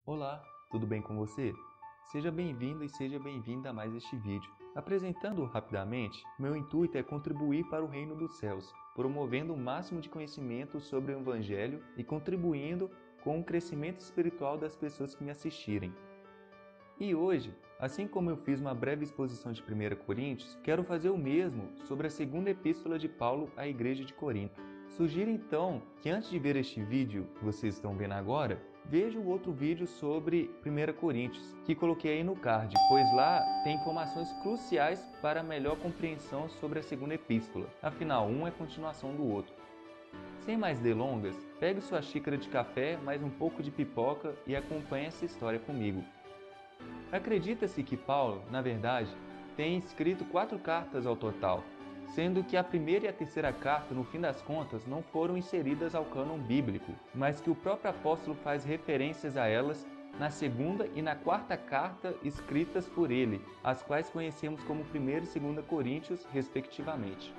Olá, tudo bem com você? Seja bem-vindo e seja bem-vinda a mais este vídeo. Apresentando rapidamente, meu intuito é contribuir para o reino dos céus, promovendo o máximo de conhecimento sobre o Evangelho e contribuindo com o crescimento espiritual das pessoas que me assistirem. E hoje, assim como eu fiz uma breve exposição de 1 Coríntios, quero fazer o mesmo sobre a segunda epístola de Paulo à igreja de Corinto. Sugiro então que antes de ver este vídeo que vocês estão vendo agora, veja o outro vídeo sobre 1 Coríntios, que coloquei aí no card, pois lá tem informações cruciais para a melhor compreensão sobre a segunda epístola, afinal um é continuação do outro. Sem mais delongas, pegue sua xícara de café, mais um pouco de pipoca e acompanhe essa história comigo. Acredita-se que Paulo, na verdade, tenha escrito 4 cartas ao total, sendo que a primeira e a terceira carta, no fim das contas, não foram inseridas ao cânon bíblico, mas que o próprio apóstolo faz referências a elas na segunda e na quarta carta escritas por ele, as quais conhecemos como 1ª e 2ª Coríntios, respectivamente.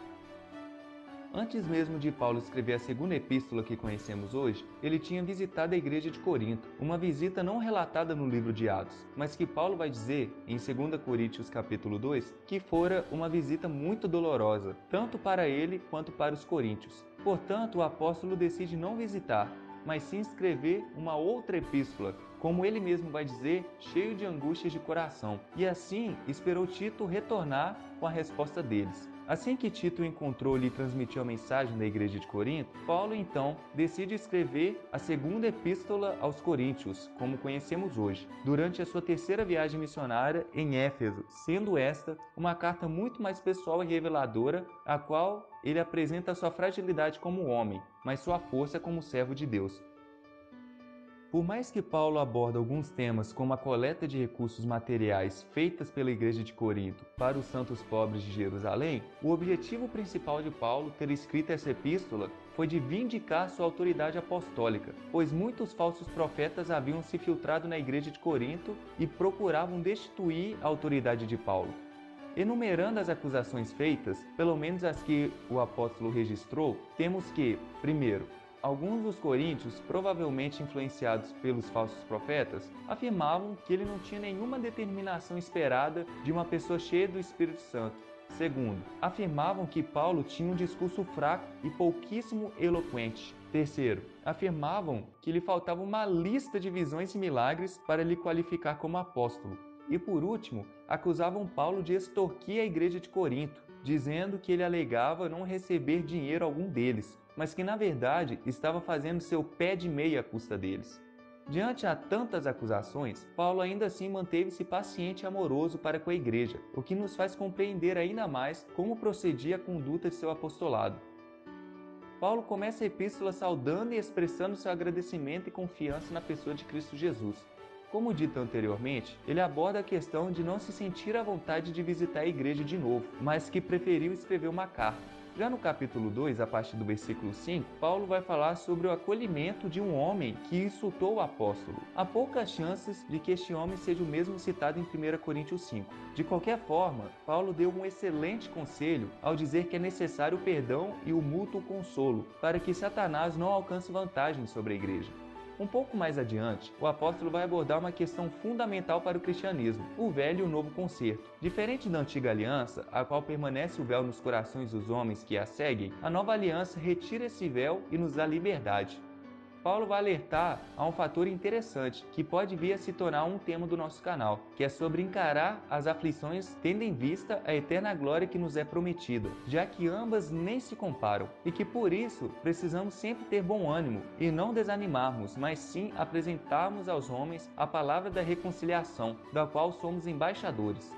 Antes mesmo de Paulo escrever a segunda epístola que conhecemos hoje, ele tinha visitado a igreja de Corinto, uma visita não relatada no livro de Atos, mas que Paulo vai dizer em 2 Coríntios capítulo 2 que fora uma visita muito dolorosa, tanto para ele quanto para os coríntios. Portanto, o apóstolo decide não visitar, mas sim escrever uma outra epístola, como ele mesmo vai dizer, cheio de angústias de coração, e assim esperou Tito retornar com a resposta deles. Assim que Tito encontrou-lhe e transmitiu a mensagem da igreja de Corinto, Paulo então decide escrever a segunda epístola aos Coríntios, como conhecemos hoje, durante a sua terceira viagem missionária em Éfeso, sendo esta uma carta muito mais pessoal e reveladora, a qual ele apresenta sua fragilidade como homem, mas sua força como servo de Deus. Por mais que Paulo aborda alguns temas como a coleta de recursos materiais feitas pela igreja de Corinto para os santos pobres de Jerusalém, o objetivo principal de Paulo ter escrito essa epístola foi de vindicar sua autoridade apostólica, pois muitos falsos profetas haviam se filtrado na igreja de Corinto e procuravam destituir a autoridade de Paulo. Enumerando as acusações feitas, pelo menos as que o apóstolo registrou, temos que, primeiro, alguns dos coríntios, provavelmente influenciados pelos falsos profetas, afirmavam que ele não tinha nenhuma determinação esperada de uma pessoa cheia do Espírito Santo. Segundo, afirmavam que Paulo tinha um discurso fraco e pouquíssimo eloquente. Terceiro, afirmavam que lhe faltava uma lista de visões e milagres para lhe qualificar como apóstolo. E por último, acusavam Paulo de extorquir a igreja de Corinto, dizendo que ele alegava não receber dinheiro algum deles, mas que na verdade estava fazendo seu pé de meia à custa deles. Diante a tantas acusações, Paulo ainda assim manteve-se paciente e amoroso para com a igreja, o que nos faz compreender ainda mais como procedia a conduta de seu apostolado. Paulo começa a epístola saudando e expressando seu agradecimento e confiança na pessoa de Cristo Jesus. Como dito anteriormente, ele aborda a questão de não se sentir à vontade de visitar a igreja de novo, mas que preferiu escrever uma carta. Já no capítulo 2, a partir do versículo 5, Paulo vai falar sobre o acolhimento de um homem que insultou o apóstolo. Há poucas chances de que este homem seja o mesmo citado em 1 Coríntios 5. De qualquer forma, Paulo deu um excelente conselho ao dizer que é necessário o perdão e o mútuo consolo, para que Satanás não alcance vantagem sobre a igreja. Um pouco mais adiante, o apóstolo vai abordar uma questão fundamental para o cristianismo, o velho e o novo concerto. Diferente da antiga aliança, a qual permanece o véu nos corações dos homens que a seguem, a nova aliança retira esse véu e nos dá liberdade. Paulo vai alertar a um fator interessante que pode vir a se tornar um tema do nosso canal, que é sobre encarar as aflições tendo em vista a eterna glória que nos é prometida, já que ambas nem se comparam, e que por isso precisamos sempre ter bom ânimo e não desanimarmos, mas sim apresentarmos aos homens a palavra da reconciliação, da qual somos embaixadores.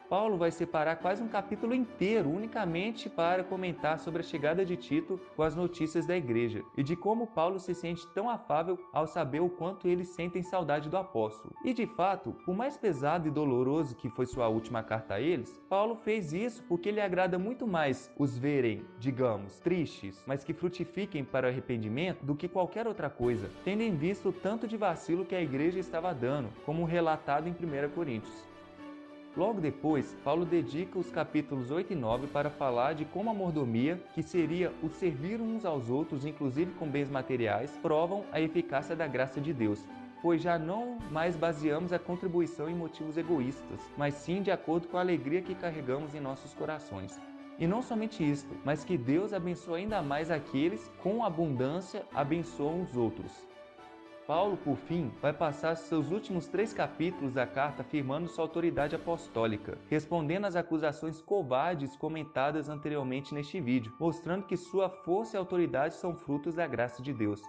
Paulo vai separar quase um capítulo inteiro unicamente para comentar sobre a chegada de Tito com as notícias da igreja e de como Paulo se sente tão afável ao saber o quanto eles sentem saudade do apóstolo. E de fato, por mais pesado e doloroso que foi sua última carta a eles, Paulo fez isso porque lhe agrada muito mais os verem, digamos, tristes, mas que frutifiquem para o arrependimento do que qualquer outra coisa, tendo em vista o tanto de vacilo que a igreja estava dando, como relatado em 1 Coríntios. Logo depois, Paulo dedica os capítulos 8 e 9 para falar de como a mordomia, que seria o servir uns aos outros, inclusive com bens materiais, provam a eficácia da graça de Deus. pois já não mais baseamos a contribuição em motivos egoístas, mas sim de acordo com a alegria que carregamos em nossos corações. E não somente isto, mas que Deus abençoe ainda mais aqueles com abundância abençoam os outros. Paulo, por fim, vai passar seus últimos 3 capítulos da carta afirmando sua autoridade apostólica, respondendo às acusações covardes comentadas anteriormente neste vídeo, mostrando que sua força e autoridade são frutos da graça de Deus.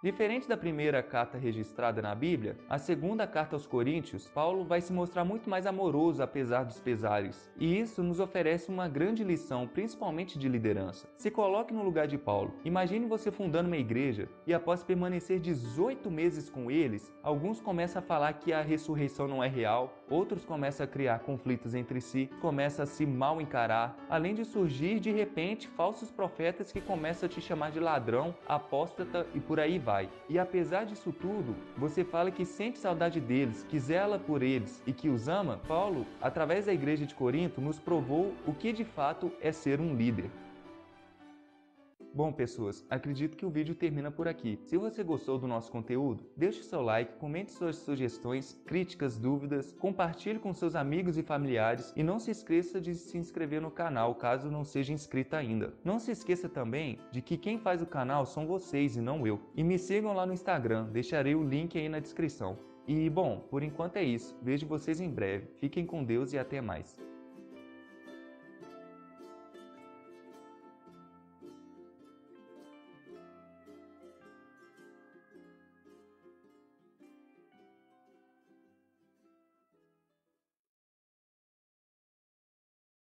Diferente da primeira carta registrada na Bíblia, a segunda carta aos Coríntios, Paulo vai se mostrar muito mais amoroso apesar dos pesares. E isso nos oferece uma grande lição, principalmente de liderança. Se coloque no lugar de Paulo. Imagine você fundando uma igreja e após permanecer 18 meses com eles, alguns começam a falar que a ressurreição não é real, outros começam a criar conflitos entre si, começam a se mal encarar, além de surgir de repente falsos profetas que começam a te chamar de ladrão, apóstata e por aí vai. E apesar disso tudo, você fala que sente saudade deles, que zela por eles e que os ama. Paulo, através da igreja de Corinto, nos provou o que de fato é ser um líder. Bom, pessoas, acredito que o vídeo termina por aqui. Se você gostou do nosso conteúdo, deixe seu like, comente suas sugestões, críticas, dúvidas, compartilhe com seus amigos e familiares e não se esqueça de se inscrever no canal caso não seja inscrito ainda. Não se esqueça também de que quem faz o canal são vocês e não eu. E me sigam lá no Instagram, deixarei o link aí na descrição. E bom, por enquanto é isso. Vejo vocês em breve. Fiquem com Deus e até mais.